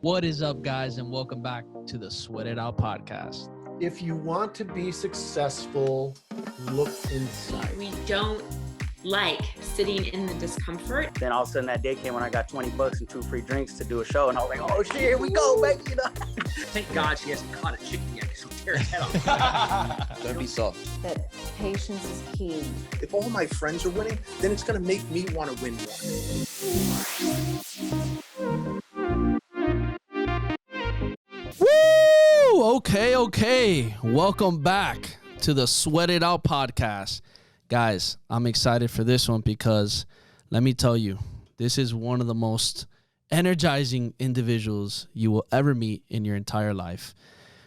What is up, guys, and welcome back to the Sweat It Out podcast. If you want to be successful, look inside. We don't like sitting in the discomfort. Then all of a sudden that day came when I got $20 and 2 free drinks to do a show, and I was like, oh shit, here we go, baby. You know? Thank God she hasn't caught a chicken yet because she'll tear his head off. Don't be soft. That patience is key. If all my friends are winning, then it's going to make me want to win Woo! Okay. Welcome back to the Sweat It Out podcast. Guys, I'm excited for this one because let me tell you, this is one of the most energizing individuals you will ever meet in your entire life.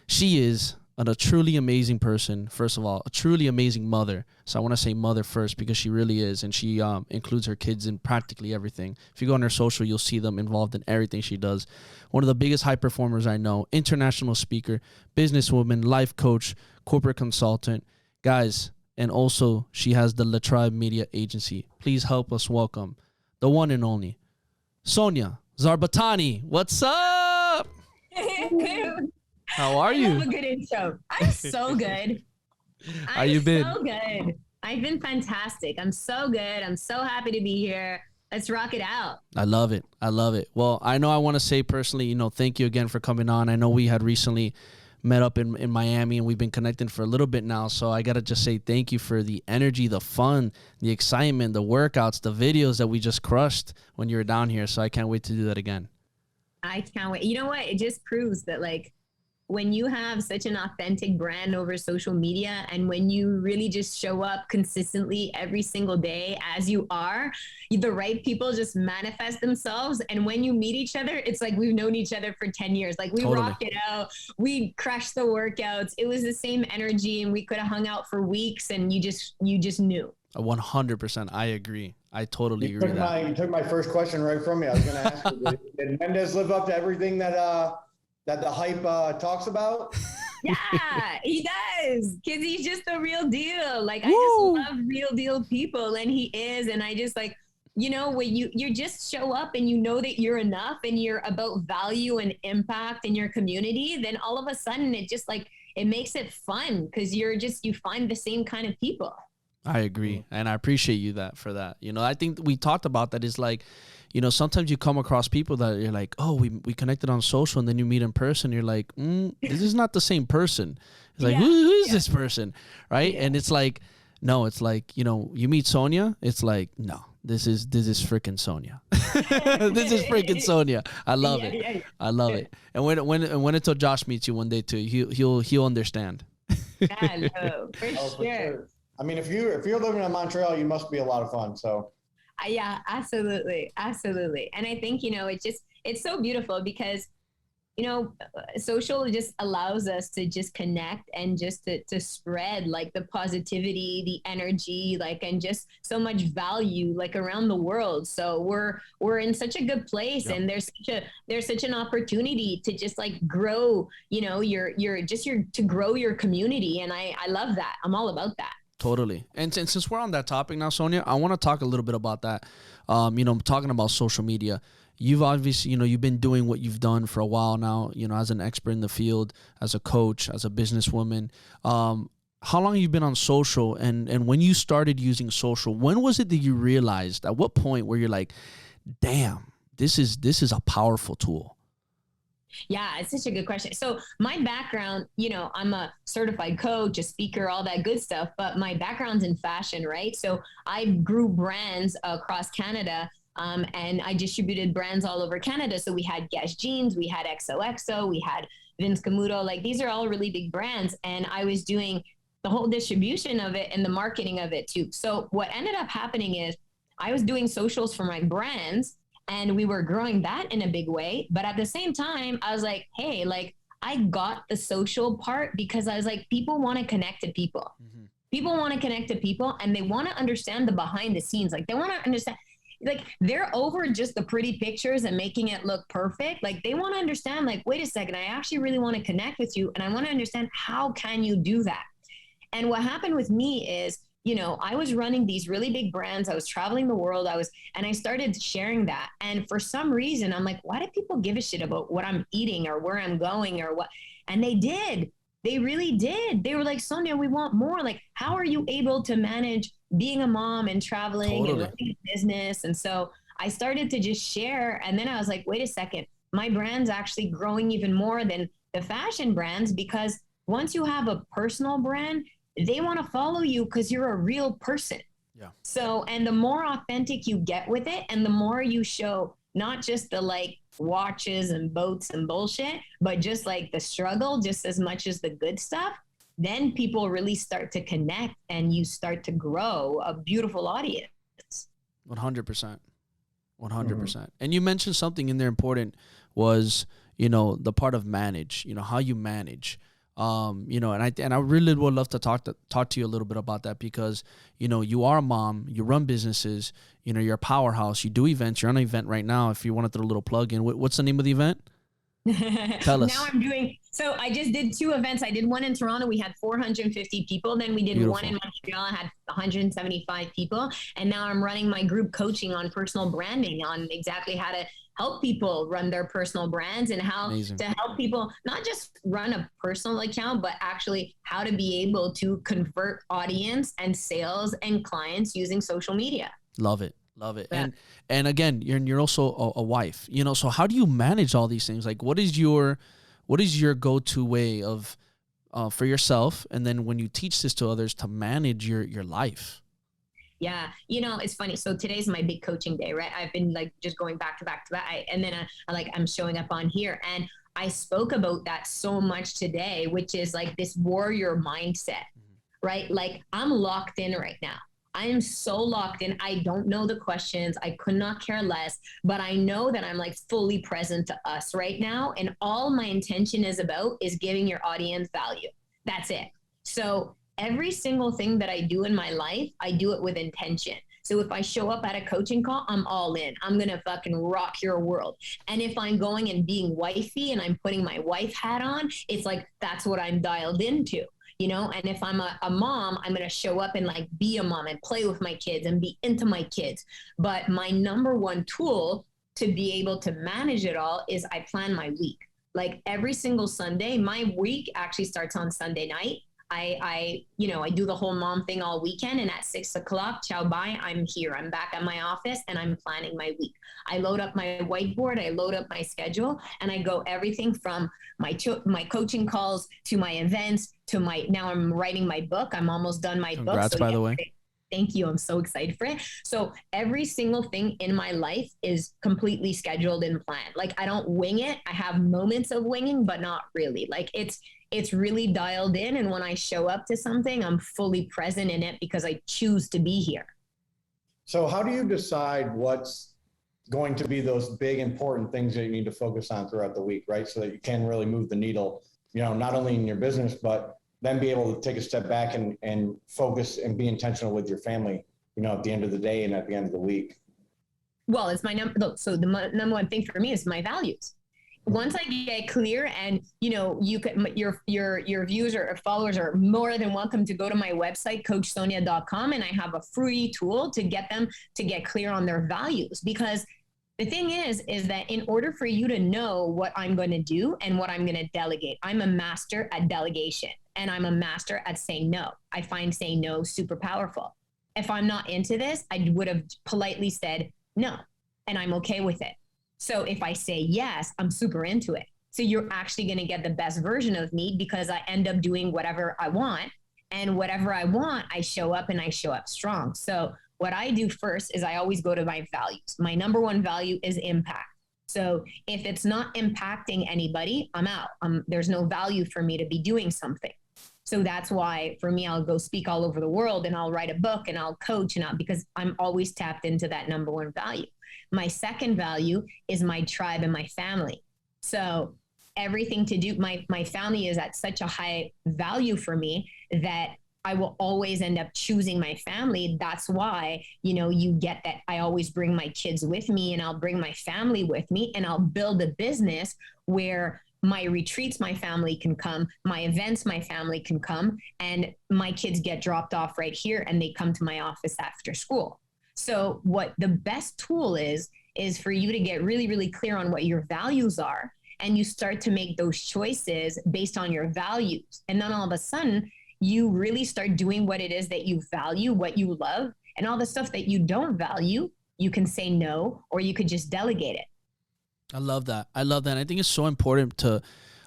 She is a truly amazing person. First of all, a truly amazing mother. So I want to say mother first because she really is. And she includes her kids in practically everything. If you go on her social, you'll see them involved in everything she does. One of the biggest high performers I know. International speaker, businesswoman, life coach, corporate consultant. Guys, and also she has the La Tribe Media Agency. Please help us welcome the one and only Sonia Zarbatany. What's up? How are you? I love a good intro. I'm so good. How you been? So good. I've been fantastic. I'm so good. I'm so happy to be here. Let's rock it out. I love it. Well, I know I want to say personally, thank you again for coming on. I know we had recently met up in Miami and we've been connecting for a little bit now. So I got to just say thank you for the energy, the fun, the excitement, the workouts, the videos that we just crushed when you were down here. So I can't wait to do that again. I can't wait. You know what? It just proves that when you have such an authentic brand over social media and when you really just show up consistently every single day as you are, the right people just manifest themselves. And when you meet each other, it's like we've known each other for 10 years. Like we rocked it out. We crushed the workouts. It was the same energy and we could have hung out for weeks and you just knew. 100%. I agree. I totally agree with that. You took my first question right from me. I was going to ask you, did Mendez live up to everything that the hype talks about? Yeah, he does. Because he's just the real deal. I just love real deal people. And he is. And I just when you just show up and you know that you're enough and you're about value and impact in your community, then all of a sudden it just it makes it fun because you find the same kind of people. I agree. And I appreciate you for that. I think we talked about that is sometimes you come across people that you're like, oh, we connected on social, and then you meet in person. You're like, this is not the same person. It's like, who is this person? Right. Yeah. And it's like, no, it's like, you meet Sonia. It's like, no, this is freaking Sonia. This is freaking Sonia. I love it. Yeah. I love it. And when until Josh meets you one day too, he'll understand. Yeah, no, for sure. I mean, if you're living in Montreal, you must be a lot of fun. So. Yeah, absolutely. And I think, it's so beautiful because, social just allows us to just connect and just to spread the positivity, the energy, and just so much value around the world. So we're in such a good place. Yep. And there's such an opportunity to just grow, to grow your community. And I love that. I'm all about that. Totally. And since we're on that topic now, Sonia, I want to talk a little bit about that. Talking about social media. You've obviously, you've been doing what you've done for a while now, as an expert in the field, as a coach, as a businesswoman. How long have you been on social? And when you started using social, when was it that you realized, at what point where you're like, damn, this is a powerful tool? Yeah, it's such a good question. So my background, I'm a certified coach, a speaker, all that good stuff, but my background's in fashion, right? So I grew brands across Canada, and I distributed brands all over Canada. So we had Guess Jeans, we had XOXO, we had Vince Camuto, these are all really big brands. And I was doing the whole distribution of it and the marketing of it too. So what ended up happening is I was doing socials for my brands, and we were growing that in a big way. But at the same time, I was like, hey, I got the social part because I was like, people want to connect to people. Mm-hmm. People want to connect to people and they want to understand the behind the scenes. They want to understand, they're over just the pretty pictures and making it look perfect. They want to understand, wait a second, I actually really want to connect with you. And I want to understand, how can you do that? And what happened with me is you know, I was running these really big brands. I was traveling the world. And I started sharing that. And for some reason, I'm like, why do people give a shit about what I'm eating or where I'm going or what? And they did. They really did. They were like, Sonia, we want more. Like, how are you able to manage being a mom and traveling and running a business? And so I started to just share. And then I was like, wait a second, my brand's actually growing even more than the fashion brands, because once you have a personal brand, they want to follow you because you're a real person. Yeah. So, and the more authentic you get with it, and the more you show not just the like watches and boats and bullshit, but just like the struggle, just as much as the good stuff, then people really start to connect and you start to grow a beautiful audience. 100%. 100%. And you mentioned something in there important was, you know, the part of manage, you know, how you manage. You know, and I really would love to talk to you a little bit about that, because, you know, you are a mom, you run businesses, you know, you're a powerhouse, you do events, you're on an event right now. If you want to throw a little plug in, what's the name of the event? Tell us. Now so I just did 2 events. I did one in Toronto. We had 450 people. Then we did Beautiful. one in Montreal. I had 175 people. And now I'm running my group coaching on personal branding, on exactly how to help people run their personal brands and how Amazing. to help people not just run a personal account, but actually how to be able to convert audience and sales and clients using social media. Love it. Love it. Yeah. And again, you're also a wife, you know, so how do you manage all these things? Like, what is your go-to way of, for yourself? And then when you teach this to others, to manage your life? Yeah. You know, it's funny. So today's my big coaching day, right? I've been like just going back to back to back. And then I'm showing up on here, and I spoke about that so much today, which is like this warrior mindset, right? Like, I'm locked in right now. I am so locked in. I don't know the questions. I could not care less, but I know that I'm like fully present to us right now. And all my intention is giving your audience value. That's it. So every single thing that I do in my life, I do it with intention. So if I show up at a coaching call, I'm all in. I'm going to fucking rock your world. And if I'm going and being wifey and I'm putting my wife hat on, it's like, that's what I'm dialed into. You know, and if I'm a mom, I'm going to show up and like be a mom and play with my kids and be into my kids. But my number one tool to be able to manage it all is I plan my week. Like every single Sunday, my week actually starts on Sunday night. I do the whole mom thing all weekend, and at 6 o'clock, ciao, bye, I'm here. I'm back at my office and I'm planning my week. I load up my whiteboard, I load up my schedule, and I go everything from my coaching calls to my events to now I'm writing my book. I'm almost done my book. Congrats, by the way. Thank you. I'm so excited for it. So every single thing in my life is completely scheduled and planned. Like, I don't wing it. I have moments of winging, but not really. Like, it's really dialed in. And when I show up to something, I'm fully present in it because I choose to be here. So how do you decide what's going to be those big, important things that you need to focus on throughout the week, right? So that you can really move the needle, you know, not only in your business, but then be able to take a step back and focus and be intentional with your family, you know, at the end of the day and at the end of the week. Well, it's my number. So the number one thing for me is my values. Once I get clear, and you know, you can, your viewers or followers are more than welcome to go to my website, coachsonia.com, and I have a free tool to get them to get clear on their values. Because the thing is that in order for you to know what I'm going to do and what I'm going to delegate, I'm a master at delegation and I'm a master at saying no. I find saying no super powerful. If I'm not into this, I would have politely said no, and I'm okay with it. So if I say yes, I'm super into it. So you're actually going to get the best version of me because I end up doing whatever I want, and whatever I want, I show up and I show up strong. So what I do first is I always go to my values. My number one value is impact. So if it's not impacting anybody, I'm out. There's no value for me to be doing something. So that's why for me, I'll go speak all over the world and I'll write a book and I'll coach because I'm always tapped into that number one value. My second value is my tribe and my family. So everything to do, my family is at such a high value for me that I will always end up choosing my family. That's why, you know, you get that I always bring my kids with me and I'll bring my family with me and I'll build a business where my retreats, my family can come, my events, my family can come, and my kids get dropped off right here and they come to my office after school. So what the best tool is for you to get really, really clear on what your values are. And you start to make those choices based on your values. And then all of a sudden, you really start doing what it is that you value, what you love, and all the stuff that you don't value, you can say no, or you could just delegate it. I love that. I love that. And I think it's so important to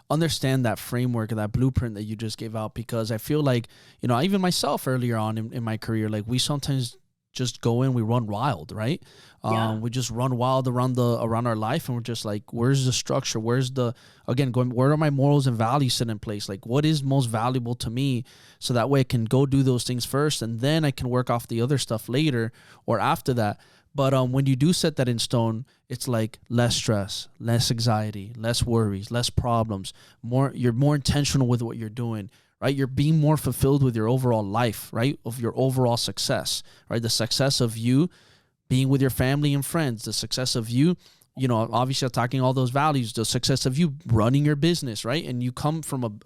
understand that framework and that blueprint that you just gave out, because I feel like, you know, even myself earlier on in my career, like we sometimes just go in, we run wild, right? We just run wild around our life, and we're just like, where's the structure? Where's the, again, where are my morals and values set in place? Like, what is most valuable to me? So that way I can go do those things first, and then I can work off the other stuff later or after that. But when you do set that in stone, it's like less stress, less anxiety, less worries, less problems. You're more intentional with what you're doing, right? You're being more fulfilled with your overall life, right? Of your overall success, right? The success of you being with your family and friends, the success of you, you know, obviously attacking all those values, the success of you running your business, right? And you come from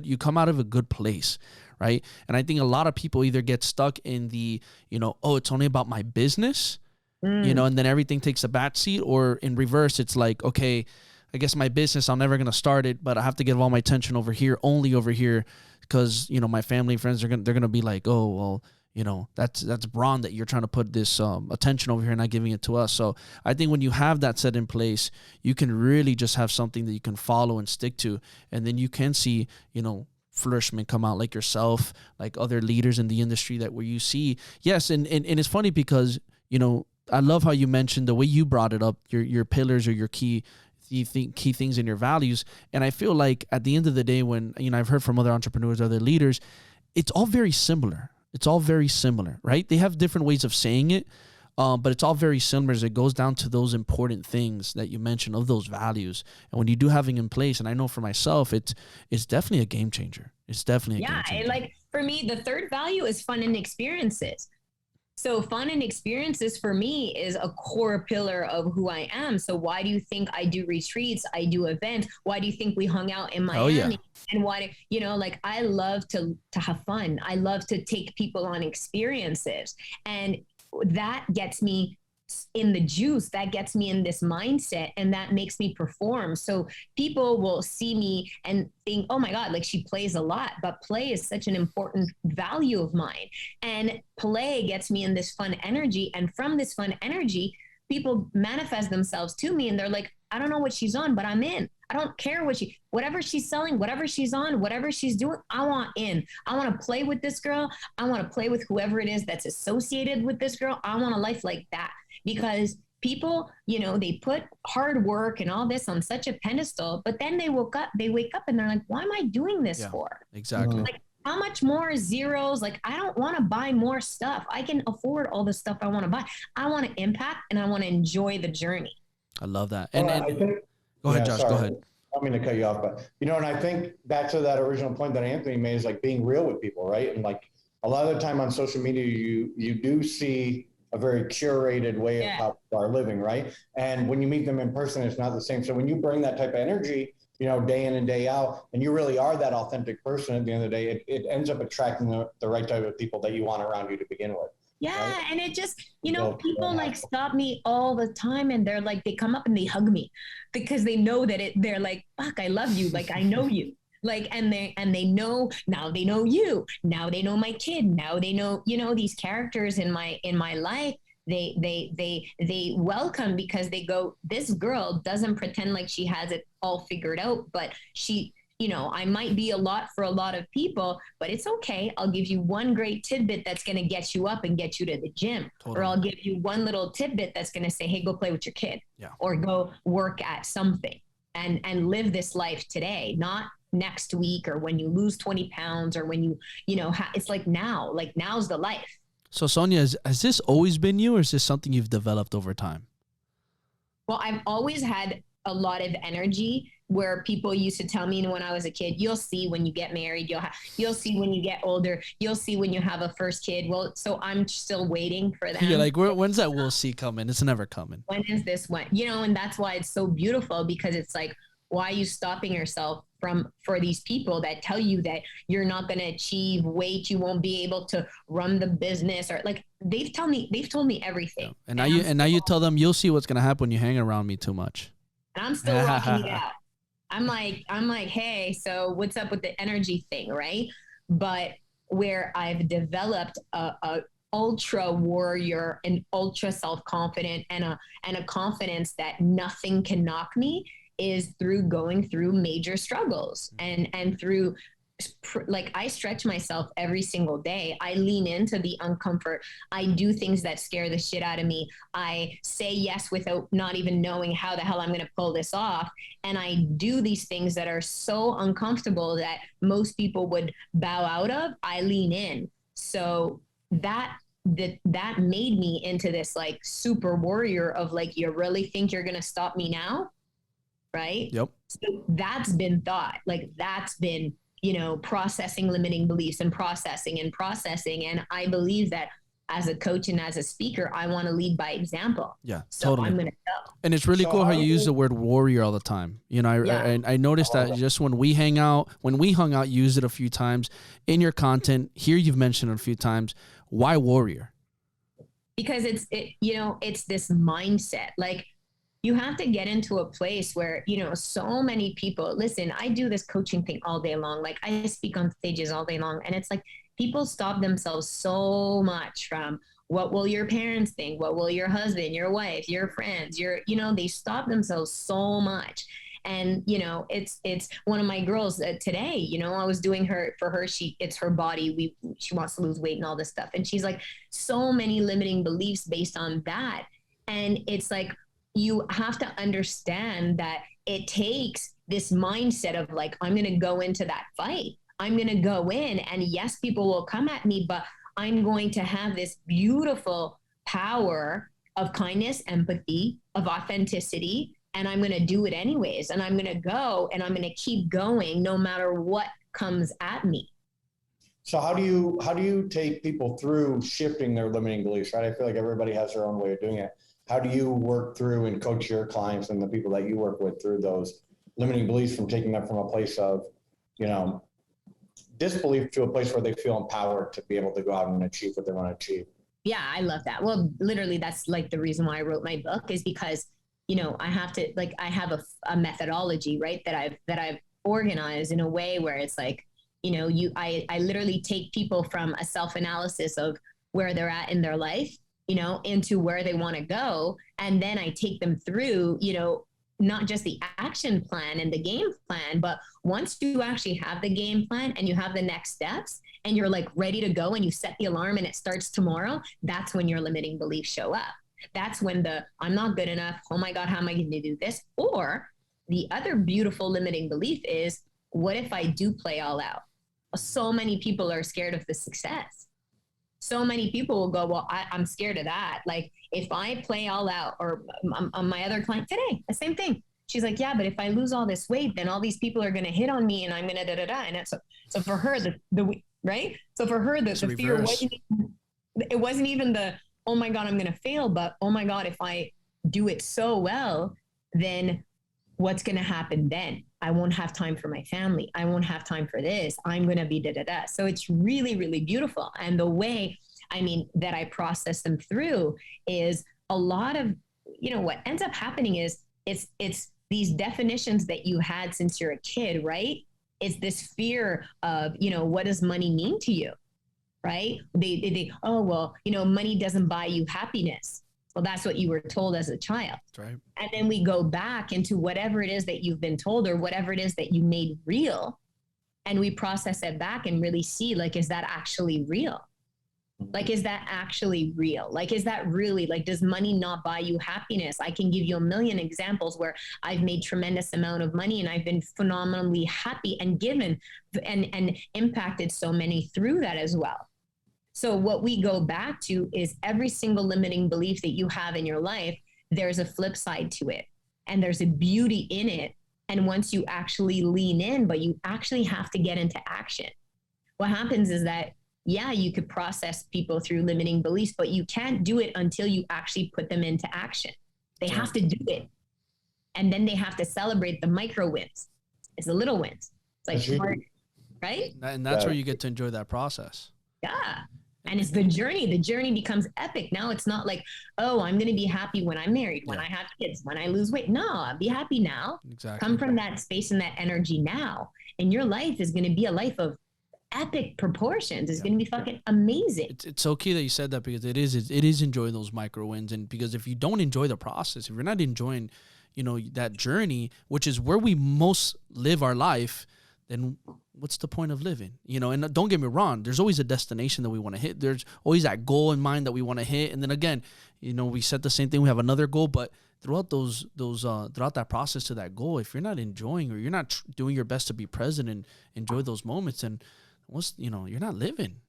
you come out of a good place, right? And I think a lot of people either get stuck in the, you know, oh, it's only about my business, you know, and then everything takes a back seat, or in reverse, it's like, okay, I guess my business, I'm never going to start it, but I have to give all my attention only over here, because, you know, my family and friends they're going to be like, oh, well, you know, that's Braun that you're trying to put this attention over here and not giving it to us. So I think when you have that set in place, you can really just have something that you can follow and stick to. And then you can see, you know, flourishment come out, like yourself, like other leaders in the industry that where you see. Yes. And it's funny because, you know, I love how you mentioned the way you brought it up, your pillars or your key things in your values. And I feel like at the end of the day, when, you know, I've heard from other entrepreneurs, other leaders, it's all very similar. It's all very similar, right? They have different ways of saying it, but it's all very similar as it goes down to those important things that you mentioned of those values. And when you do having in place, and I know for myself, it's definitely a game changer. It's definitely a game changer. Like for me, the third value is fun and experiences. So fun and experiences for me is a core pillar of who I am. So why do you think I do retreats? I do events. Why do you think we hung out in Miami? Oh, yeah. And why, you know, like I love to have fun. I love to take people on experiences, and that gets me in the juice, that gets me in this mindset, and that makes me perform. So people will see me and think, oh my God, like she plays a lot, but play is such an important value of mine. And play gets me in this fun energy. And from this fun energy, people manifest themselves to me and they're like, I don't know what she's on, but I'm in. I don't care whatever she's selling, whatever she's on, whatever she's doing, I want in. I want to play with this girl. I want to play with whoever it is that's associated with this girl. I want a life like that. Because people, you know, they put hard work and all this on such a pedestal, but then they wake up and they're like, why am I doing this for? Exactly. Like, how much more zeros? Like, I don't want to buy more stuff. I can afford all the stuff I want to buy. I want to impact and I want to enjoy the journey. I love that. I And think, go ahead, Josh, go ahead. I don't mean to cut you off, but, you know, and I think back to that original point that Anthony made is like being real with people, right? And like a lot of the time on social media, you do see a very curated way of how people are living, right? And when you meet them in person, it's not the same. So when you bring that type of energy, you know, day in and day out, and you really are that authentic person at the end of the day, it ends up attracting the right type of people that you want around you to begin with. Yeah. Right? And it just, you know, people like stop me all the time and they're like, they come up and they hug me because they know that they're like, fuck, I love you. Like, I know you. Like, and they know, now they know you, now they know my kid, now they know, you know, these characters in my life, they welcome because they go, this girl doesn't pretend like she has it all figured out, but she, you know, I might be a lot for a lot of people, but it's okay. I'll give you one great tidbit that's going to get you up and get you to the gym. Totally. Or I'll give you one little tidbit that's going to say, hey, go play with your kid, or go work at something and live this life today, not next week or when you lose 20 pounds or when you know, it's like now's the life. So Sonia, has this always been you, or is this something you've developed over time? Well, I've always had a lot of energy where people used to tell me when I was a kid, you'll see when you get married, you'll see when you get older, you'll see when you have a first kid. Well, so I'm still waiting for them. You're like, when's that we'll see coming? It's never coming. When is this one? You know, and that's why it's so beautiful, because it's like, Why are you stopping yourself for these people that tell you that you're not going to achieve weight, you won't be able to run the business, or like they've told me everything. Yeah. And now you tell them you'll see what's going to happen when you hang around me too much. And I'm still rocking it out. I'm like, hey, so what's up with the energy thing, right? But where I've developed a ultra warrior and ultra self-confident and a confidence that nothing can knock me is through going through major struggles and through, like, I stretch myself every single day. I lean into the uncomfort. I do things that scare the shit out of me. I say yes without not even knowing how the hell I'm going to pull this off. And I do these things that are so uncomfortable that most people would bow out of. I lean in. So that made me into this like super warrior of like, you really think you're going to stop me now? Right? Yep. So that's been thought. Like that's been, processing limiting beliefs and processing. And I believe that as a coach and as a speaker, I want to lead by example. Yeah, so totally. I'm going to go. And it's really cool how you use the word warrior all the time. I noticed that just when we hung out, you used it a few times in your content. Here you've mentioned it a few times. Why warrior? Because it's this mindset. Like, you have to get into a place where, so many people, listen, I do this coaching thing all day long. Like I speak on stages all day long. And it's like people stop themselves so much from what will your parents think? What will your husband, your wife, your friends, they stop themselves so much. And, it's one of my girls today, I was doing it's her body. She wants to lose weight and all this stuff. And she's like, so many limiting beliefs based on that. And it's like, you have to understand that it takes this mindset of like, I'm going to go into that fight. I'm going to go in, and yes, people will come at me, but I'm going to have this beautiful power of kindness, empathy, of authenticity, and I'm going to do it anyways. And I'm going to go, and I'm going to keep going no matter what comes at me. So how do you take people through shifting their limiting beliefs, right? I feel like everybody has their own way of doing it. How do you work through and coach your clients and the people that you work with through those limiting beliefs, from taking them from a place of, disbelief to a place where they feel empowered to be able to go out and achieve what they want to achieve? Yeah, I love that. Well, literally, that's like the reason why I wrote my book, is because, I have to, like, I have a methodology, right, that I've organized in a way where it's like, I literally take people from a self-analysis of where they're at in their life, into where they want to go. And then I take them through, not just the action plan and the game plan, but once you actually have the game plan and you have the next steps and you're like ready to go and you set the alarm and it starts tomorrow, that's when your limiting beliefs show up. That's when I'm not good enough. Oh my God, how am I going to do this? Or the other beautiful limiting belief is, what if I do play all out? So many people are scared of the success. So many people will go, well, I'm scared of that. Like if I play all out, or my other client today, the same thing. She's like, yeah, but if I lose all this weight, then all these people are going to hit on me and I'm going to da-da-da. And so for her, right? So for her, the fear wasn't even the, oh my God, I'm going to fail, but oh my God, if I do it so well, then what's going to happen then? I won't have time for my family. I won't have time for this. I'm going to be da-da-da. So it's really, really beautiful. And the way, that I process them through is a lot of, what ends up happening is it's these definitions that you had since you're a kid, right? It's this fear of, what does money mean to you? Right? Money doesn't buy you happiness. Well, that's what you were told as a child. That's right. And then we go back into whatever it is that you've been told or whatever it is that you made real. And we process it back and really see, like, is that actually real? Like, is that actually real? Like, is that really, like, does money not buy you happiness? I can give you a million examples where I've made tremendous amount of money and I've been phenomenally happy and given and impacted so many through that as well. So what we go back to is every single limiting belief that you have in your life, there's a flip side to it and there's a beauty in it. And once you actually lean in, but you actually have to get into action. What happens is that, yeah, you could process people through limiting beliefs, but you can't do it until you actually put them into action. They have to do it. And then they have to celebrate the micro wins. It's the little wins. It's like, hard, right? And that's where you get to enjoy that process. Yeah. And it's the journey. The journey becomes epic. Now it's not like, oh, I'm going to be happy when I'm married, when I have kids, when I lose weight. No, I'll be happy now. Exactly. Come from that space and that energy now. And your life is going to be a life of epic proportions. It's going to be fucking amazing. It's so key that you said that, because it is enjoying those micro wins. And because if you don't enjoy the process, if you're not enjoying, you know, that journey, which is where we most live our life, then what's the point of living? You know, and don't get me wrong, there's always a destination that we want to hit. There's always that goal in mind that we want to hit. And then again, you know, we set the same thing, we have another goal, but throughout throughout that process to that goal, if you're not enjoying, or you're not doing your best to be present and enjoy those moments, and you're not living.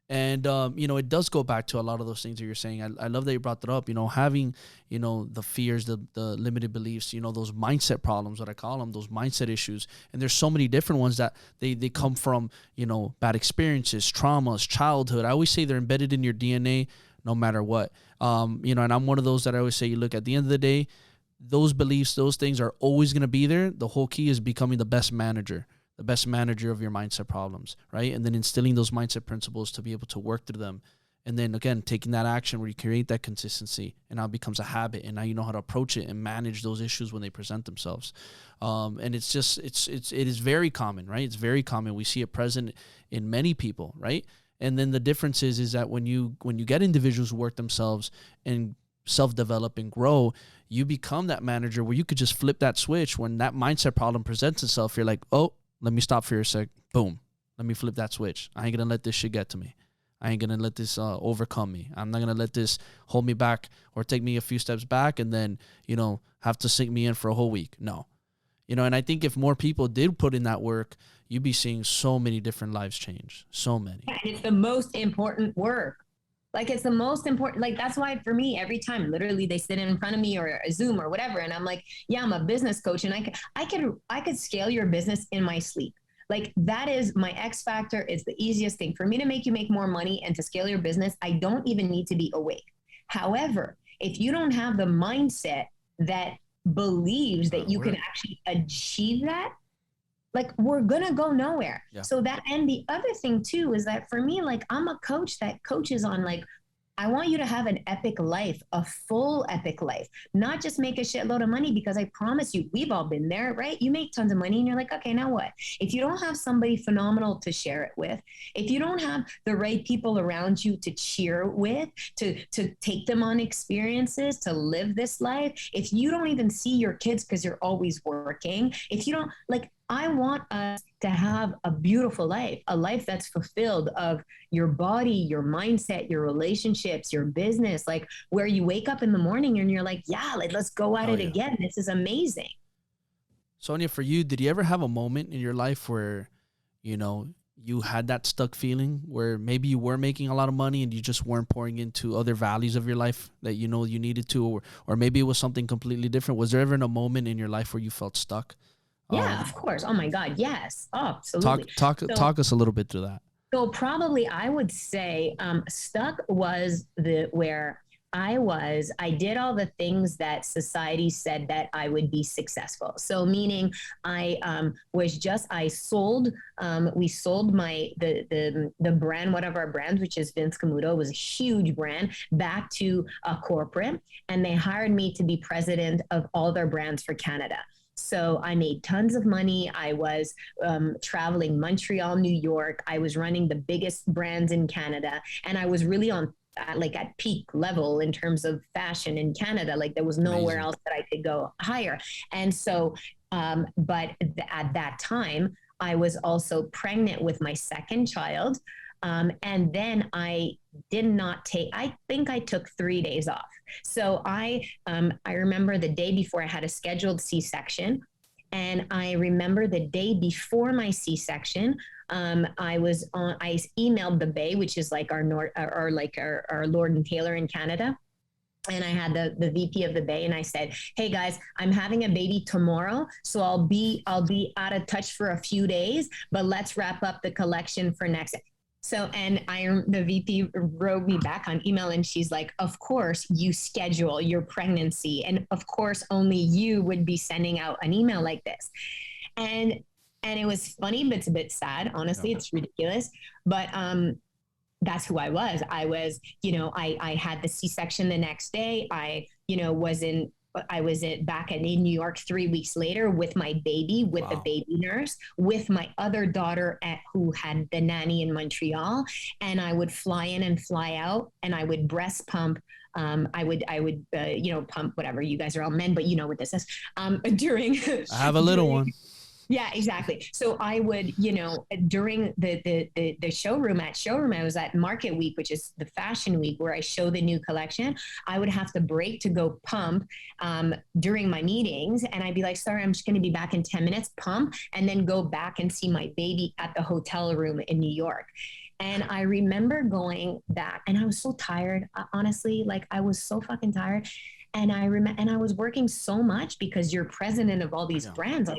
And, you know, it does go back to a lot of those things that you're saying. I love that you brought that up, you know, having, you know, the fears, the limited beliefs, you know, those mindset problems, what I call them, those mindset issues. And there's so many different ones that they come from, you know, bad experiences, traumas, childhood. I always say they're embedded in your DNA no matter what. You know, and I'm one of those that I always say, look, at the end of the day, those beliefs, those things are always going to be there. The whole key is becoming the best manager of your mindset problems, right? And then instilling those mindset principles to be able to work through them. And then again, taking that action where you create that consistency, and now it becomes a habit, and now you know how to approach it and manage those issues when they present themselves. And it's just, it is very common, right? It's very common. We see it present in many people, right? And then the difference is that when you get individuals who work themselves and self-develop and grow, you become that manager where you could just flip that switch when that mindset problem presents itself. You're like, oh, let me stop for a sec. Boom. Let me flip that switch. I ain't going to let this shit get to me. I ain't going to let this overcome me. I'm not going to let this hold me back or take me a few steps back and then, you know, have to sink me in for a whole week. No. You know, and I think if more people did put in that work, you'd be seeing so many different lives change. So many. And it's the most important work. Like, it's the most important. Like, that's why for me, every time literally they sit in front of me or a Zoom or whatever, and I'm like, yeah, I'm a business coach, and I could scale your business in my sleep. Like, that is my X factor. It's the easiest thing for me to make you make more money and to scale your business. I don't even need to be awake. However, if you don't have the mindset that believes that you can actually achieve that, like, we're going to go nowhere. Yeah. So that, and the other thing too, is that for me, like, I'm a coach that coaches on, like, I want you to have an epic life, a full epic life, not just make a shitload of money, because I promise you, we've all been there, right? You make tons of money and you're like, okay, now what? If you don't have somebody phenomenal to share it with, if you don't have the right people around you to cheer with, to take them on experiences, to live this life, if you don't even see your kids because you're always working, if you don't, like, I want us to have a beautiful life, a life that's fulfilled of your body, your mindset, your relationships, your business, like, where you wake up in the morning and you're like, yeah, let's go at it again. This is amazing. Sonia, for you, did you ever have a moment in your life where, you know, you had that stuck feeling where maybe you were making a lot of money and you just weren't pouring into other values of your life that you know you needed to, or maybe it was something completely different? Was there ever a moment in your life where you felt stuck? Yeah, of course. Oh my God. Yes. Oh, absolutely. Talk us a little bit through that. So probably I would say stuck was where I did all the things that society said that I would be successful. So meaning we sold the brand, one of our brands, which is Vince Camuto, was a huge brand, back to a corporate, and they hired me to be president of all their brands for Canada. So I made tons of money. I was traveling Montreal, New York. I was running the biggest brands in Canada. And I was really at peak level in terms of fashion in Canada. Like, there was nowhere else that I could go higher. And so, but at that time, I was also pregnant with my second child. And then I think I took 3 days off. So I remember the day before I had a scheduled C-section. And I remember the day before my C-section, I emailed the Bay, which is like our Lord and Taylor in Canada. And I had the VP of the Bay, and I said, hey guys, I'm having a baby tomorrow. So I'll be out of touch for a few days, but let's wrap up the collection for next. So, and the VP wrote me back on email and she's like, of course you schedule your pregnancy. And of course, only you would be sending out an email like this. And it was funny, but it's a bit sad. Honestly, it's ridiculous. But, that's who I was. I was, I had the C-section the next day. I was back in New York 3 weeks later with my baby, with the baby nurse, with my other daughter who had the nanny in Montreal. And I would fly in and fly out and I would breast pump. I would pump whatever. You guys are all men, but you know what this is. During I have a little one. Yeah, exactly. So I would, during the showroom, I was at Market Week, which is the fashion week where I show the new collection. I would have to break to go pump during my meetings. And I'd be like, sorry, I'm just going to be back in 10 minutes, pump, and then go back and see my baby at the hotel room in New York. And I remember going back and I was so tired, honestly, like I was so fucking tired. And I was working so much because you're president of all these brands.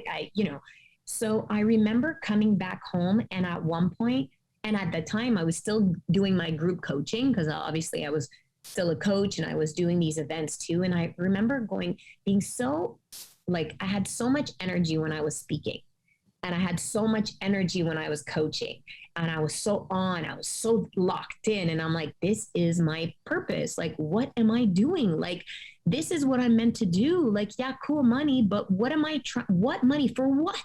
So I remember coming back home and at one point, and at the time I was still doing my group coaching because obviously I was still a coach and I was doing these events too. And I remember being so like, I had so much energy when I was speaking and I had so much energy when I was coaching and I was so locked in and I'm like, this is my purpose. Like, what am I doing? Like, this is what I'm meant to do. Like, yeah, cool money, but what am I what money for what?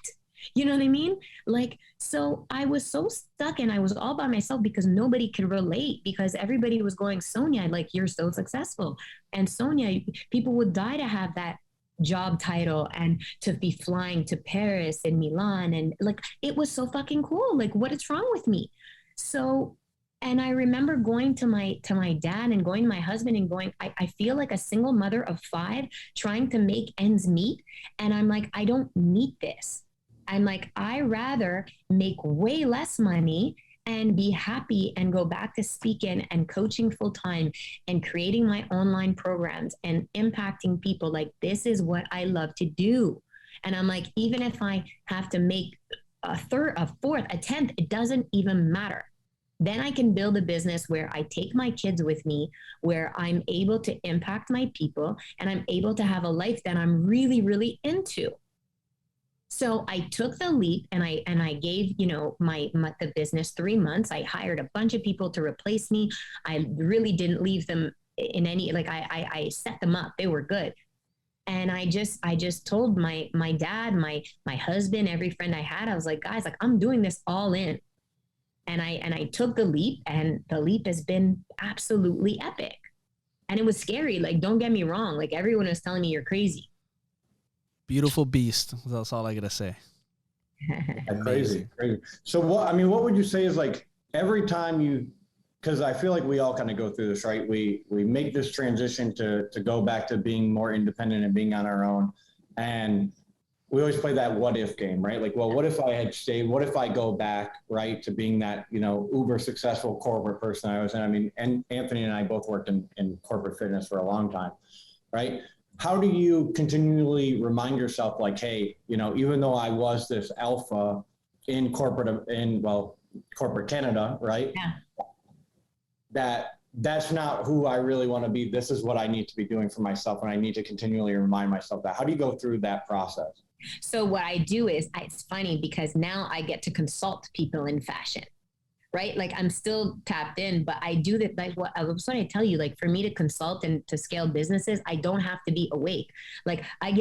You know what I mean? Like, so I was so stuck and I was all by myself because nobody could relate because everybody was going, Sonia, like, you're so successful. And Sonia, people would die to have that job title and to be flying to Paris and Milan. And like, it was so fucking cool. Like, what is wrong with me? So, and I remember going to my dad and going to my husband and going, I feel like a single mother of 5 trying to make ends meet. And I'm like, I don't need this. I'm like, I rather make way less money and be happy and go back to speaking and coaching full time and creating my online programs and impacting people. Like, this is what I love to do. And I'm like, even if I have to make a third, a fourth, a 10th, it doesn't even matter. Then I can build a business where I take my kids with me, where I'm able to impact my people and I'm able to have a life that I'm really, really into. So I took the leap and I gave, the business 3 months. I hired a bunch of people to replace me. I really didn't leave them in any, like I set them up. They were good. And I just told my dad, my husband, every friend I had, I was like, guys, like, I'm doing this all in. And I took the leap and the leap has been absolutely epic. And it was scary. Like, don't get me wrong. Like, everyone was telling me you're crazy. Beautiful beast. That's all I gotta say. Crazy. So what would you say is like every time because I feel like we all kind of go through this, right? We make this transition to go back to being more independent and being on our own. And we always play that what if game, right? Like, well, what if I had stayed? What if I go back, right, to being that, uber successful corporate person I was in? I mean, and Anthony and I both worked in corporate fitness for a long time, right? How do you continually remind yourself, like, hey, even though I was this alpha in corporate Canada, right? Yeah. That's not who I really want to be. This is what I need to be doing for myself. And I need to continually remind myself that. How do you go through that process? So what I do is, it's funny because now I get to consult people in fashion, right? Like, I'm still tapped in, but I do that. Like, what I was trying to tell you, like, for me to consult and to scale businesses, I don't have to be awake. Like, I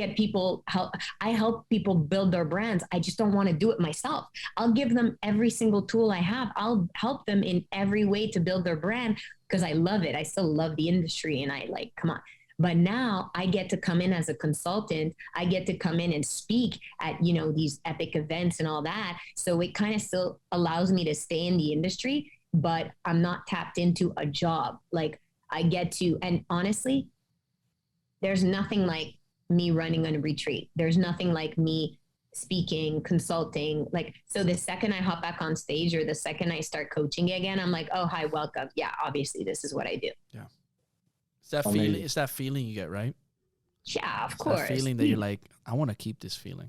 help people build their brands. I just don't want to do it myself. I'll give them every single tool I have. I'll help them in every way to build their brand because I love it. I still love the industry and I like, come on. But now I get to come in as a consultant. I get to come in and speak at, these epic events and all that. So it kind of still allows me to stay in the industry, but I'm not tapped into a job. Like, I get to, and honestly, there's nothing like me running on a retreat. There's nothing like me speaking, consulting. Like, so the second I hop back on stage or the second I start coaching again, I'm like, oh, hi, welcome. Yeah, obviously this is what I do. Yeah. It's that feeling you get, right? Yeah, of course. That feeling that you're like, I want to keep this feeling.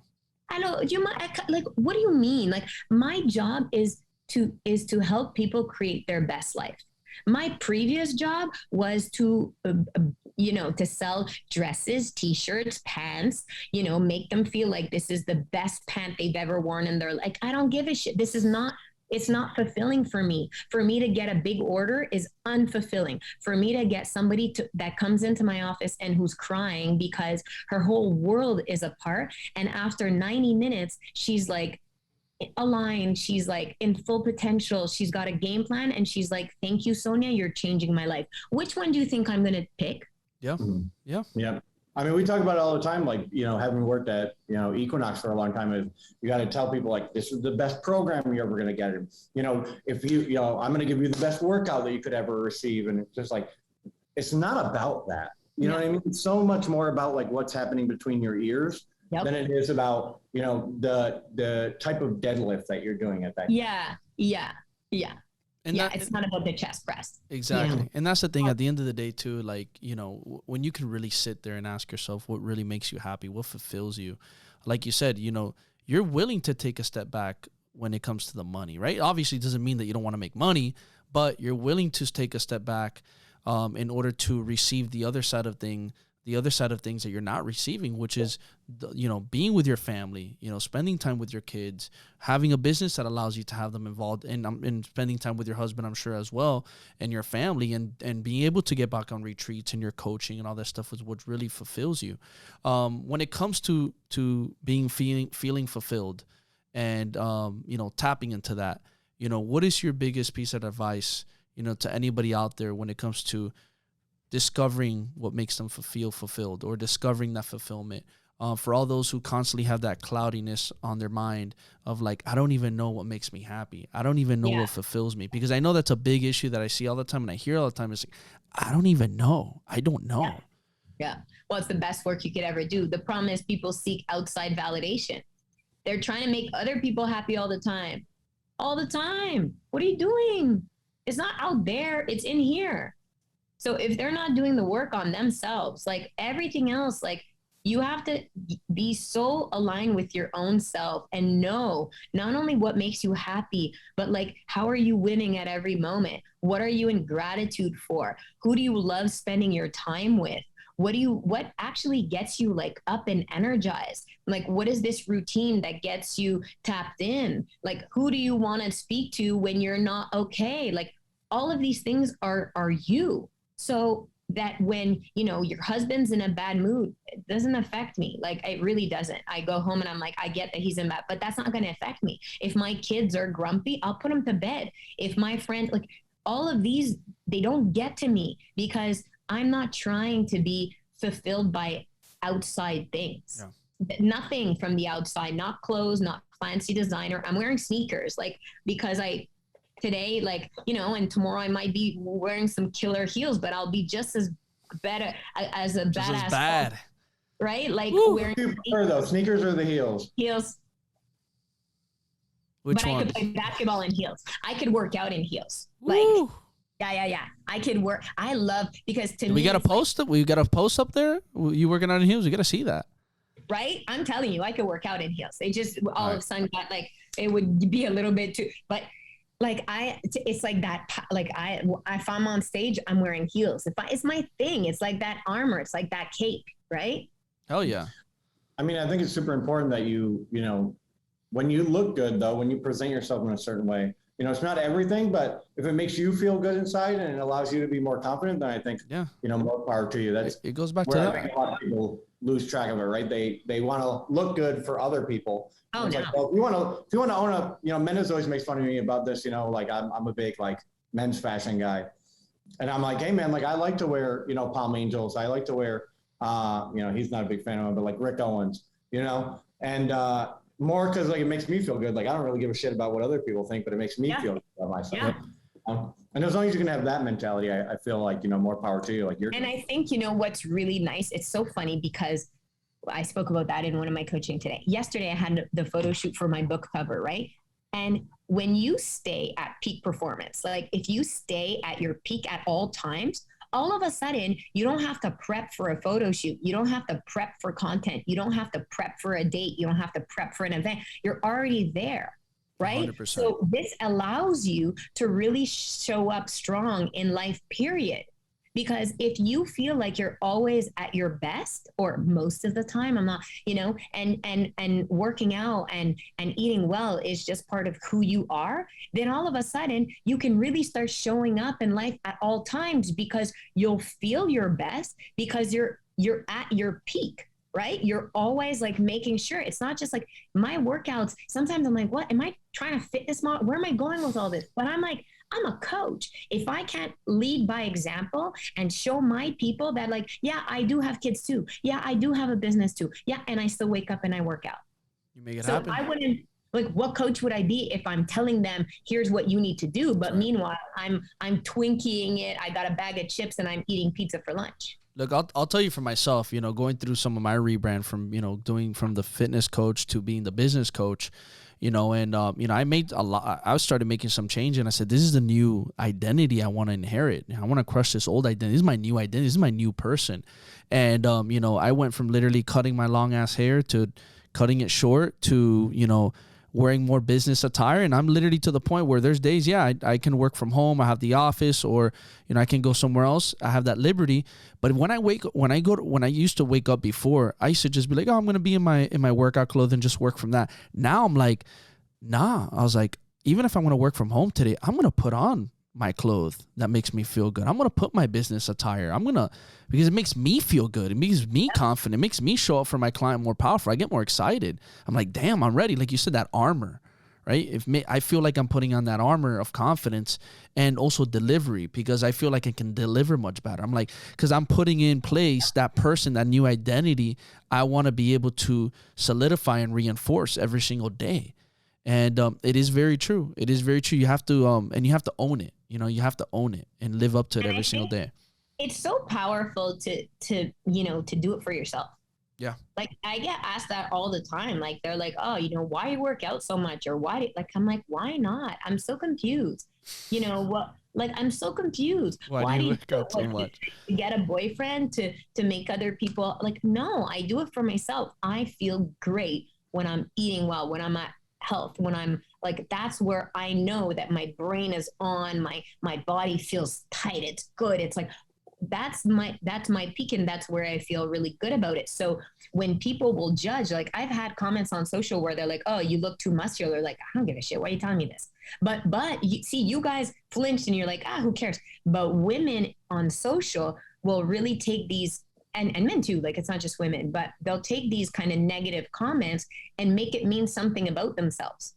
I know. Like, what do you mean? Like, my job is to help people create their best life. My previous job was to, to sell dresses, t-shirts, pants, make them feel like this is the best pant they've ever worn. And they're like, I don't give a shit. It's not fulfilling for me. For me to get a big order is unfulfilling. For me to get somebody that comes into my office and who's crying because her whole world is apart. And after 90 minutes, she's like, aligned, she's like in full potential, she's got a game plan, and she's like, thank you, Sonia, you're changing my life. Which one do you think I'm gonna pick? Yeah. Yeah. I mean, we talk about it all the time, like, having worked at, Equinox for a long time, is you got to tell people, like, this is the best program you're ever going to get. If I'm going to give you the best workout that you could ever receive. And it's just like, it's not about that. You know what I mean? It's so much more about like what's happening between your ears than it is about, the type of deadlift that you're doing at that. Yeah. And it's not about the chest press. Exactly. Yeah. And that's the thing at the end of the day too, like, when you can really sit there and ask yourself what really makes you happy, what fulfills you. Like you said, you're willing to take a step back when it comes to the money, right? Obviously it doesn't mean that you don't want to make money, but you're willing to take a step back in order to receive the other side of things that you're not receiving, which is, being with your family, spending time with your kids, having a business that allows you to have them involved, and spending time with your husband, I'm sure, as well, and your family, and being able to get back on retreats and your coaching and all that stuff is what really fulfills you. When it comes to feeling fulfilled and, tapping into that, what is your biggest piece of advice, to anybody out there when it comes to discovering what makes them feel fulfilled, or discovering that fulfillment, for all those who constantly have that cloudiness on their mind of like, I don't even know what makes me happy. I don't even know what fulfills me, because I know that's a big issue that I see all the time and I hear all the time. It's like, I don't even know. I don't know. Yeah. Well, it's the best work you could ever do. The problem is people seek outside validation. They're trying to make other people happy all the time. All the time. What are you doing? It's not out there. It's in here. So if they're not doing the work on themselves, like everything else, like you have to be so aligned with your own self and know not only what makes you happy, but like, how are you winning at every moment? What are you in gratitude for? Who do you love spending your time with? What actually gets you like up and energized? Like, what is this routine that gets you tapped in? Like, who do you want to speak to when you're not okay? Like, all of these things are you. So that when, your husband's in a bad mood, it doesn't affect me. Like, it really doesn't. I go home and I'm like, I get that he's in bad, but that's not going to affect me. If my kids are grumpy, I'll put them to bed. If my friend, like all of these, they don't get to me because I'm not trying to be fulfilled by outside things. Yeah. Nothing from the outside, not clothes, not fancy designer. I'm wearing sneakers, like, because today, like, and tomorrow I might be wearing some killer heels, but I'll be just as better as a just badass. As bad. Right? Like, wearing. What do you prefer though, sneakers or the heels? Heels. Which one? I could play basketball in heels. I could work out in heels. Like, yeah. I could work. I love, because to me, we got a post. We got a post up there. You working out in heels? We got to see that. Right? I'm telling you, I could work out in heels. They just all of a sudden got like, it would be a little bit too, but. Like it's like that. Like if I'm on stage, I'm wearing heels. It's my thing. It's like that armor. It's like that cape, right? Hell yeah. I mean, I think it's super important that you when you look good though, when you present yourself in a certain way, it's not everything, but if it makes you feel good inside and it allows you to be more confident, then I think, more power to you. That's it goes back to that. I think a lot of people lose track of it, right? They want to look good for other people. Oh, no. Like, well, if you want to own a, Mendes always makes fun of me about this, like I'm a big like men's fashion guy. And I'm like, hey man, like I like to wear, Palm Angels. I like to wear, he's not a big fan of them, but like Rick Owens, and more because like it makes me feel good. Like I don't really give a shit about what other people think, but it makes me feel good about myself. Yeah. And as long as you can have that mentality, I feel like, more power to you. Like you're. And I think, what's really nice, it's so funny because I spoke about that in one of my coaching today. Yesterday, I had the photo shoot for my book cover, right? And when you stay at peak performance, like if you stay at your peak at all times, all of a sudden, you don't have to prep for a photo shoot. You don't have to prep for content. You don't have to prep for a date. You don't have to prep for an event. You're already there. right? 100%. So this allows you to really show up strong in life, period. Because if you feel like you're always at your best, or most of the time, I'm not, and working out and eating well is just part of who you are, then all of a sudden you can really start showing up in life at all times, because you'll feel your best, because you're at your peak. Right? You're always like making sure it's not just like my workouts. Sometimes I'm like, what am I trying to fitness model? Where am I going with all this? But I'm like, I'm a coach. If I can't lead by example and show my people that, like, yeah, I do have kids too. Yeah, I do have a business too. Yeah. And I still wake up and I work out. You make it So happen. I wouldn't, like, what coach would I be if I'm telling them, here's what you need to do? But meanwhile, I'm Twinkying it. I got a bag of chips and I'm eating pizza for lunch. Look, I'll tell you for myself, going through some of my rebrand from, doing from the fitness coach to being the business coach, I made a lot. I started making some change, and I said, this is the new identity I want to inherit. I want to crush this old identity. This is my new identity. This is my new person. And, I went from literally cutting my long ass hair to cutting it short to, wearing more business attire. And I'm literally to the point where there's days, I can work from home. I have the office, or, I can go somewhere else. I have that liberty. But when I used to wake up before, I used to just be like, oh, I'm going to be in my workout clothes and just work from that. Now I'm like, nah, I was like, even if I'm going to work from home today, I'm going to put on my clothes that makes me feel good. I'm going to put my business attire. Because it makes me feel good. It makes me confident. It makes me show up for my client more powerful. I get more excited. I'm like, damn, I'm ready. Like you said, that armor, right? I feel like I'm putting on that armor of confidence and also delivery, because I feel like I can deliver much better. I'm like, because I'm putting in place that person, that new identity I want to be able to solidify and reinforce every single day. And it is very true. It is very true. You have to, and you have to own it. You have to own it and live up to it every single day. It's so powerful to do it for yourself. Yeah. Like, I get asked that all the time. Like, they're like, oh, why you work out so much, or I'm like, why not? I'm so confused. I'm so confused. Why do you work out so much? To get a boyfriend to make other people, like, no, I do it for myself. I feel great when I'm eating well, when I'm at health, when I'm like, that's where I know that my brain is on, my body feels tight, it's good. It's like, that's my peak, and that's where I feel really good about it. So when people will judge, like, I've had comments on social where they're like, oh, you look too muscular. Like, I don't give a shit. Why are you telling me this? But you see, you guys flinched and you're like, who cares? But women on social will really take these, and men too, like, it's not just women, but they'll take these kind of negative comments and make it mean something about themselves.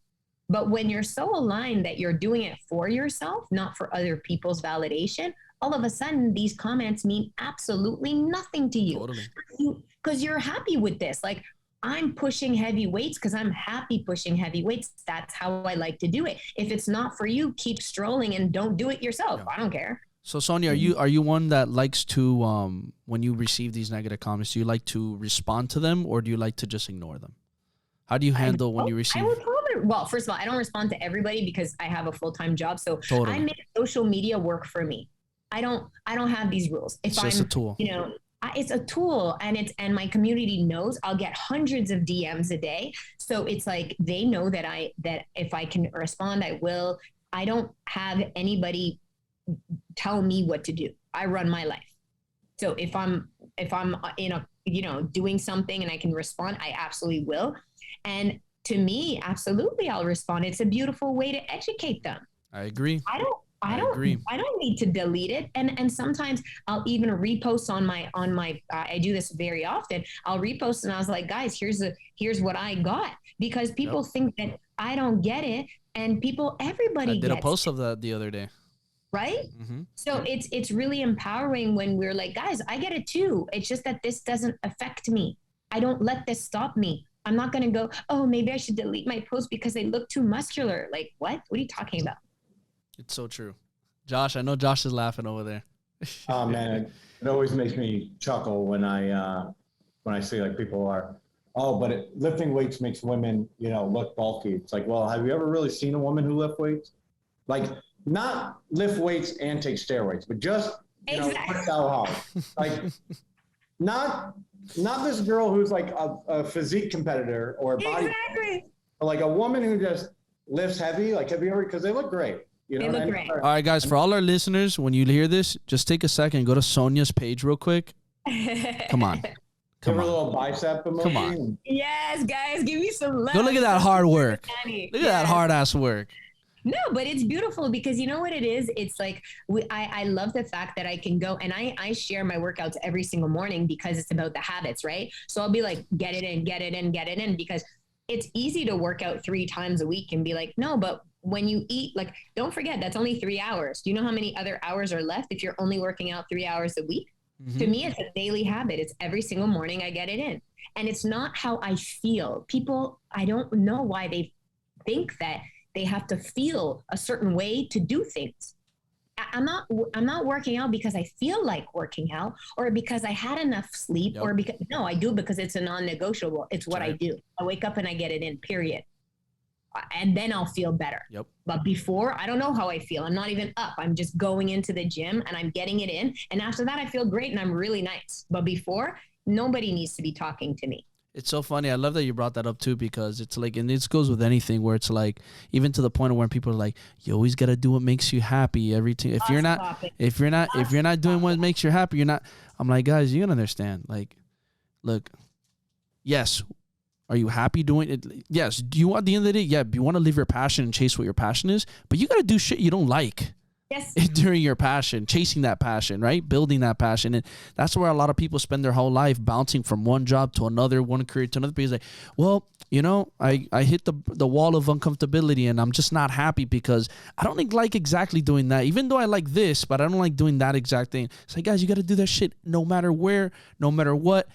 But when you're so aligned that you're doing it for yourself, not for other people's validation, all of a sudden these comments mean absolutely nothing to you. Totally. Because you're happy with this. Like, I'm pushing heavy weights because I'm happy pushing heavy weights. That's how I like to do it. If it's not for you, keep strolling and don't do it yourself. Yeah. I don't care. So Sonia, are you one that likes to, when you receive these negative comments, do you like to respond to them, or do you like to just ignore them? How do you handle when you receive? Well, first of all, I don't respond to everybody because I have a full-time job. So totally. I make social media work for me. I don't have these rules. If it's just a tool. It's a tool, and my community knows I'll get hundreds of DMs a day. So it's like, they know that if I can respond, I will. I don't have anybody tell me what to do. I run my life. So if I'm in a, doing something and I can respond, I absolutely will. And to me, absolutely, I'll respond. It's a beautiful way to educate them. I agree. I don't need to delete it. And sometimes I'll even repost on my, I do this very often. I'll repost and I was like, guys, here's what I got, because people think that I don't get it. And everybody gets it. I did a post it. Of that the other day. Right? Mm-hmm. So it's really empowering when we're like, guys, I get it too. It's just that this doesn't affect me. I don't let this stop me. I'm not going to go, oh, maybe I should delete my post because they look too muscular. Like, what are you talking about? It's so true. Josh, I know Josh is laughing over there. Oh man, it always makes me chuckle when I see like people are, but lifting weights makes women, look bulky. It's like, well, have you ever really seen a woman who lift weights? Like, not lift weights and take steroids, but just work out hard. Like, not this girl who's like a physique competitor or a body, or like a woman who just lifts heavy? Like, have you ever, because they look great. You know, They look great. All right, guys, for all our listeners, when you hear this, just take a second, go to Sonia's page real quick. Come on. Give Come her a on. little bicep emoji. Come on. Yes, guys, give me some love. Go look at that hard work. Danny. Look at that Yes. hard ass work. No, but it's beautiful because you know what it is? It's like, I love the fact that I can go and I share my workouts every single morning because it's about the habits, right? So I'll be like, get it in, get it in, get it in, because it's easy to work out 3 times a week and be like, no, but when you eat, like, don't forget, that's only 3 hours. Do you know how many other hours are left if you're only working out 3 hours a week? Mm-hmm. To me, it's a daily habit. It's every single morning I get it in. And it's not how I feel. People, I don't know why they think that they have to feel a certain way to do things. I'm not working out because I feel like working out or because I had enough sleep or because, no, I do it because it's a non-negotiable. It's what I do. I wake up and I get it in, period. And then I'll feel better. Yep. But before, I don't know how I feel. I'm not even up. I'm just going into the gym and I'm getting it in. And after that, I feel great and I'm really nice. But before, nobody needs to be talking to me. It's so funny. I love that you brought that up too, because it's like, and this goes with anything where it's like, even to the point of where people are like, you always got to do what makes you happy. Everything. If you're not doing what makes you happy, you're not. I'm like, guys, you gotta understand. Like, look, yes. Are you happy doing it? Yes. Do you want, at the end of the day, yeah, you want to live your passion and chase what your passion is, but you got to do shit you don't like. Yes. During your passion, chasing that passion, right? Building that passion. And that's where a lot of people spend their whole life bouncing from one job to another, one career to another. Because like, well, you know, I hit the wall of uncomfortability and I'm just not happy because I don't like exactly doing that. Even though I like this, but I don't like doing that exact thing. It's like, guys, you got to do that shit no matter where, no matter what,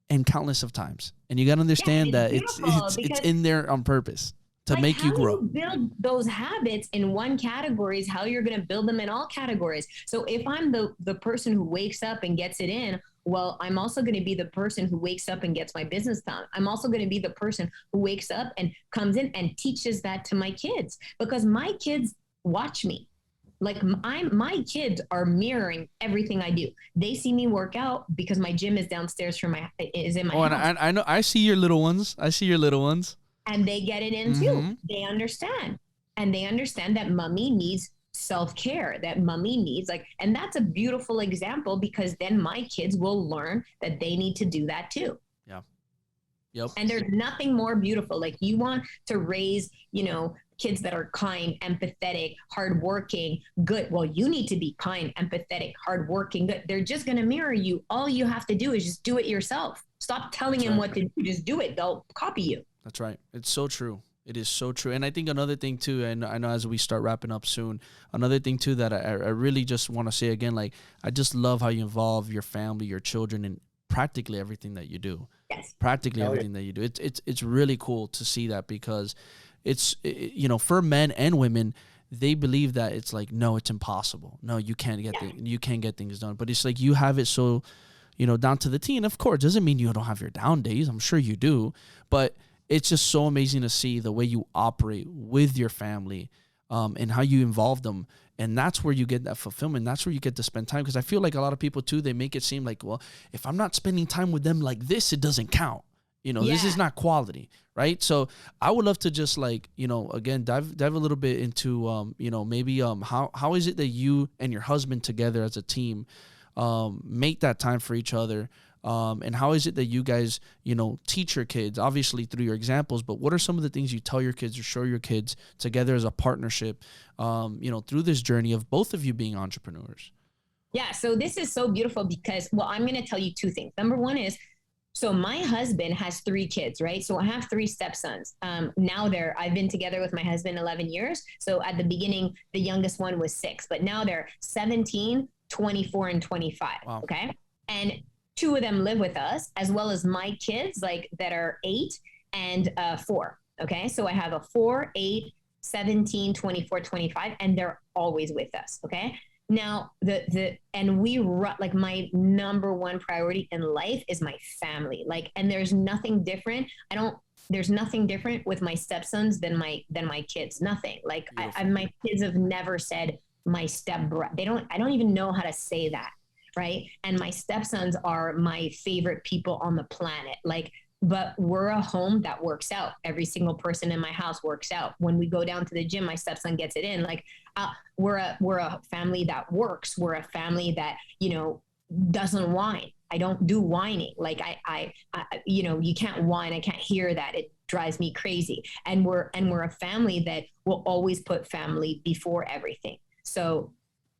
and countless of times. And you got to understand that it's in there on purpose. To like make you grow. You build those habits in one category is how you're going to build them in all categories. So if I'm the person who wakes up and gets it in, well, I'm also going to be the person who wakes up and gets my business done. I'm also going to be the person who wakes up and comes in and teaches that to my kids, because my kids watch me. Like my kids are mirroring everything I do. They see me work out because my gym is downstairs in my house. And I know, I see your little ones. And they get it in too. They understand. And they understand that mommy needs self-care, that mommy needs and that's a beautiful example, because then my kids will learn that they need to do that too. Yeah. Yep. And there's nothing more beautiful. Like, you want to raise, kids that are kind, empathetic, hardworking, good. Well, you need to be kind, empathetic, hardworking, good. They're just going to mirror you. All you have to do is just do it yourself. Stop telling them what to do. Just do it. They'll copy you. That's right. It's so true. It is so true. And I think another thing too, and I know as we start wrapping up soon, another thing too that I really just want to say again, like, I just love how you involve your family, your children in practically everything that you do. Yes. Practically everything that you do. It's really cool to see that, because it's for men and women, they believe that it's like, no, it's impossible. No, you can't get things done. But it's like, you have it so, down to the T. And of course, doesn't mean you don't have your down days. I'm sure you do. But it's just so amazing to see the way you operate with your family, and how you involve them. And that's where you get that fulfillment. That's where you get to spend time. Because I feel like a lot of people too, they make it seem like, well, if I'm not spending time with them like this, it doesn't count. This is not quality, right? So I would love to just again, dive a little bit into, maybe how is it that you and your husband together as a team make that time for each other? And how is it that you guys, teach your kids, obviously through your examples, but what are some of the things you tell your kids or show your kids together as a partnership, through this journey of both of you being entrepreneurs? Yeah. So this is so beautiful because, well, I'm going to tell you 2 things. Number one is, so my husband has 3 kids, right? So I have 3 stepsons. Now I've been together with my husband 11 years. So at the beginning, the youngest one was 6, but now they're 17, 24, and 25. Wow. Okay. And 2 of them live with us, as well as my kids, that are 8 and 4. Okay. So I have a 4, 8, 17, 24, 25, and they're always with us. Okay. Now my number one priority in life is my family. And there's nothing different. There's nothing different with my stepsons than my kids. Nothing. My kids have never said my stepbrother. I don't even know how to say that. Right. And my stepsons are my favorite people on the planet. but we're a home that works out. Every single person in my house works out. When we go down to the gym, my stepson gets it in. Like, we're a family that works. We're a family that, doesn't whine. I don't do whining. Like I you can't whine. I can't hear that. It drives me crazy. And we're a family that will always put family before everything. So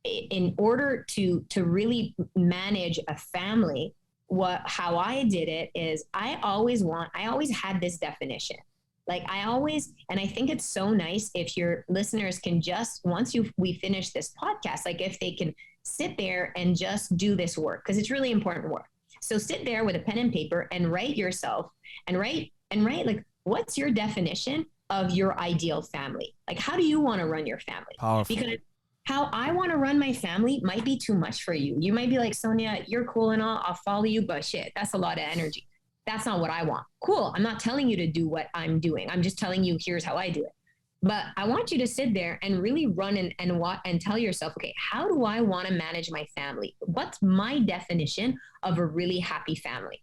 in order to really manage a family, how I did it is I always had this definition. Like and I think it's so nice if your listeners can just, once we finish this podcast, like if they can sit there and just do this work, because it's really important work. So sit there with a pen and paper and write like, what's your definition of your ideal family? Like, how do you want to run your family? Powerful. Because how I want to run my family might be too much for you. You might be like, Sonia, you're cool and all, I'll follow you, but shit, that's a lot of energy. That's not what I want. Cool. I'm not telling you to do what I'm doing. I'm just telling you, here's how I do it. But I want you to sit there and really run and tell yourself, okay, how do I want to manage my family? What's my definition of a really happy family?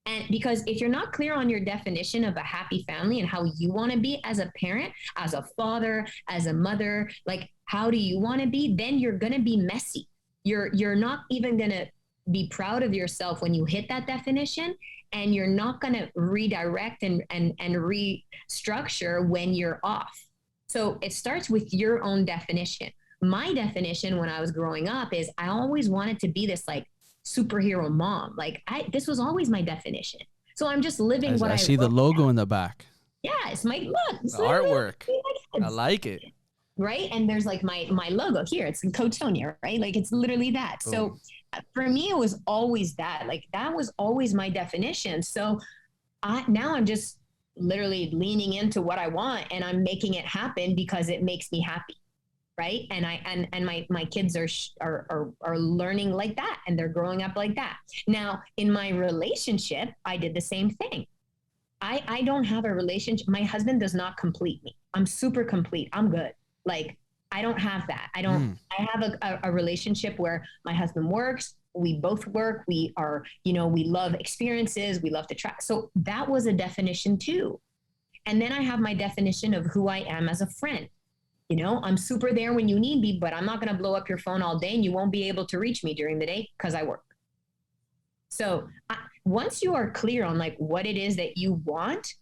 And because if you're not clear on your definition of a happy family and how you want to be as a parent, as a father, as a mother, like how do you want to be, then you're going to be messy. You're not even going to be proud of yourself when you hit that definition, and you're not going to redirect and restructure when you're off. So it starts with your own definition. My definition when I was growing up is I always wanted to be this like superhero mom. Like this was always my definition. So I'm just living what I see the logo in the back. Yeah, it's my look. The artwork. I like it. Right. And there's like my logo here. It's Coach Sonia, right? Like it's literally that. Boom. So for me, it was always that. Like that was always my definition. So now I'm just literally leaning into what I want, and I'm making it happen because it makes me happy. Right. And my kids are learning like that, and they're growing up like that. Now in my relationship, I did the same thing. I don't have a relationship. My husband does not complete me. I'm super complete. I'm good. Like, I don't have that. I have a relationship where my husband works. We both work. We are, we love experiences. We love to try. So that was a definition too. And then I have my definition of who I am as a friend. I'm super there when you need me, but I'm not going to blow up your phone all day, and you won't be able to reach me during the day because I work. So once you are clear on like what it is that you want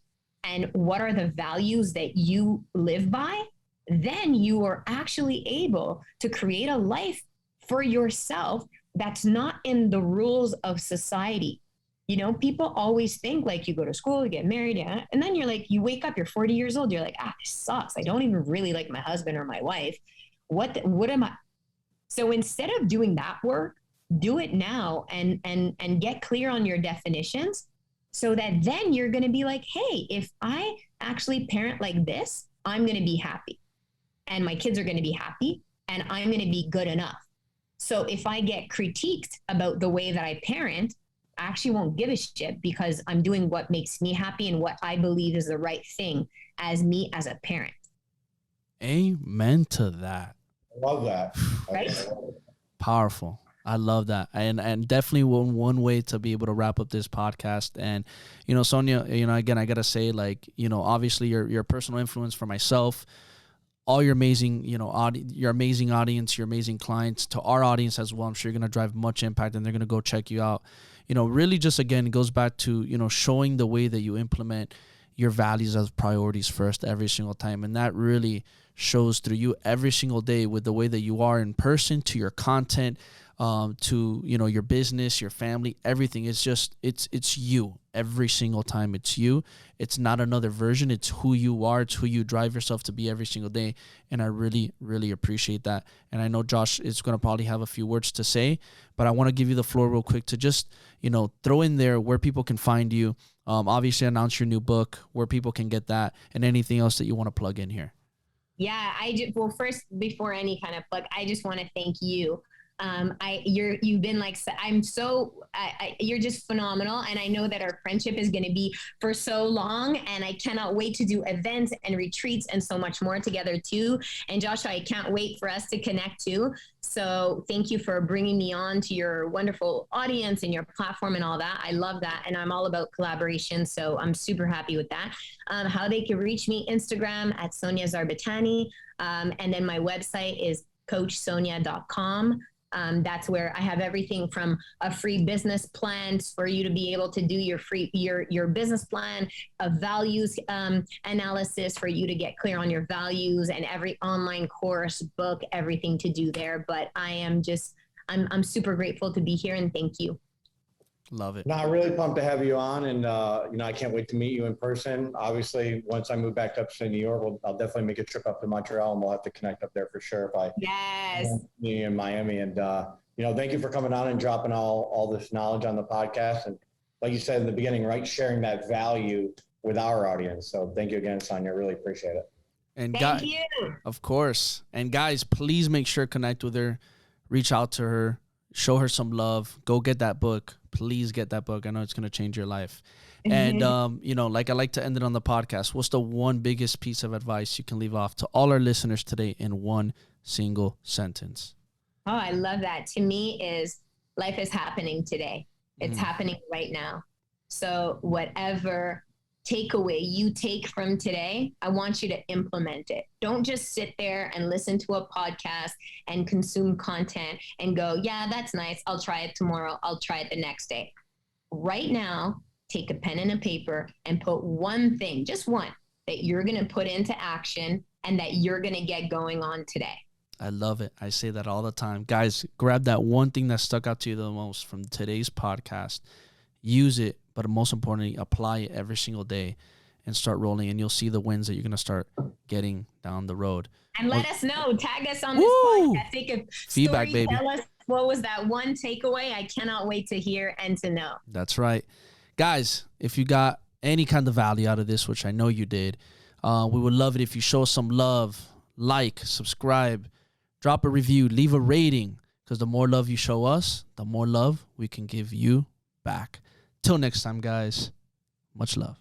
and what are the values that you live by, then you are actually able to create a life for yourself that's not in the rules of society. People always think like you go to school, you get married, and then you're like, you wake up, you're 40 years old, you're like, this sucks. I don't even really like my husband or my wife. What am I? So instead of doing that work, do it now and get clear on your definitions, so that then you're going to be like, hey, if I actually parent like this, I'm going to be happy. And my kids are going to be happy, and I'm going to be good enough. So if I get critiqued about the way that I parent, I actually won't give a shit, because I'm doing what makes me happy and what I believe is the right thing as me as a parent. Amen to that. I love that. Right? Powerful. I love that. And definitely one way to be able to wrap up this podcast. And, Sonia, again, I got to say, like, obviously your personal influence for myself, all your amazing, your amazing audience, your amazing clients, to our audience as well. I'm sure you're going to drive much impact, and they're going to go check you out. Really just, again, it goes back to, showing the way that you implement your values as priorities first every single time. And that really shows through you every single day with the way that you are in person, to your content, to, your business, your family, everything. It's just, it's you every single time. It's you. It's not another version. It's who you are. It's who you drive yourself to be every single day. And I really, really appreciate that. And I know Josh is going to probably have a few words to say, but I want to give you the floor real quick to just, throw in there where people can find you. Obviously announce your new book, where people can get that, and anything else that you want to plug in here. Yeah, well, first, before any kind of plug, I just want to thank you You've been like, you're just phenomenal. And I know that our friendship is going to be for so long, and I cannot wait to do events and retreats and so much more together too. And Joshua, I can't wait for us to connect too. So thank you for bringing me on to your wonderful audience and your platform and all that. I love that. And I'm all about collaboration. So I'm super happy with that. How they can reach me, Instagram at Sonia Zarbatany. And then my website is coachsonia.com. That's where I have everything from a free business plan for you to be able to do your business plan, a values analysis for you to get clear on your values, and every online course, book, everything to do there. But I'm super grateful to be here, and thank you. Love it. No, I'm really pumped to have you on, and I can't wait to meet you in person. Obviously, once I move back up to New York, I'll definitely make a trip up to Montreal, and we'll have to connect up there for sure. Me in Miami, and thank you for coming on and dropping all this knowledge on the podcast, and like you said in the beginning, right, sharing that value with our audience. So thank you again, Sonia. Really appreciate it. And thank you. Of course. And guys, please make sure to connect with her, reach out to her, show her some love. Go get that book. Please get that book. I know it's going to change your life. And, like I like to end it on the podcast. What's the one biggest piece of advice you can leave off to all our listeners today in one single sentence? Oh, I love that. To me is life is happening today. It's happening right now. So whatever takeaway you take from today, I want you to implement it. Don't just sit there and listen to a podcast and consume content and go, yeah, that's nice. I'll try it tomorrow. I'll try it the next day. Right now, take a pen and a paper and put one thing, just one, that you're going to put into action and that you're going to get going on today. I love it. I say that all the time. Guys, grab that one thing that stuck out to you the most from today's podcast. Use it, but most importantly, apply it every single day and start rolling, and you'll see the wins that you're going to start getting down the road. And let us know. Tag us on this podcast. Take a feedback, story, baby. Tell us what was that one takeaway. I cannot wait to hear and to know. That's right. Guys, if you got any kind of value out of this, which I know you did, we would love it if you show us some love, like, subscribe, drop a review, leave a rating, because the more love you show us, the more love we can give you back. Till next time, guys, much love.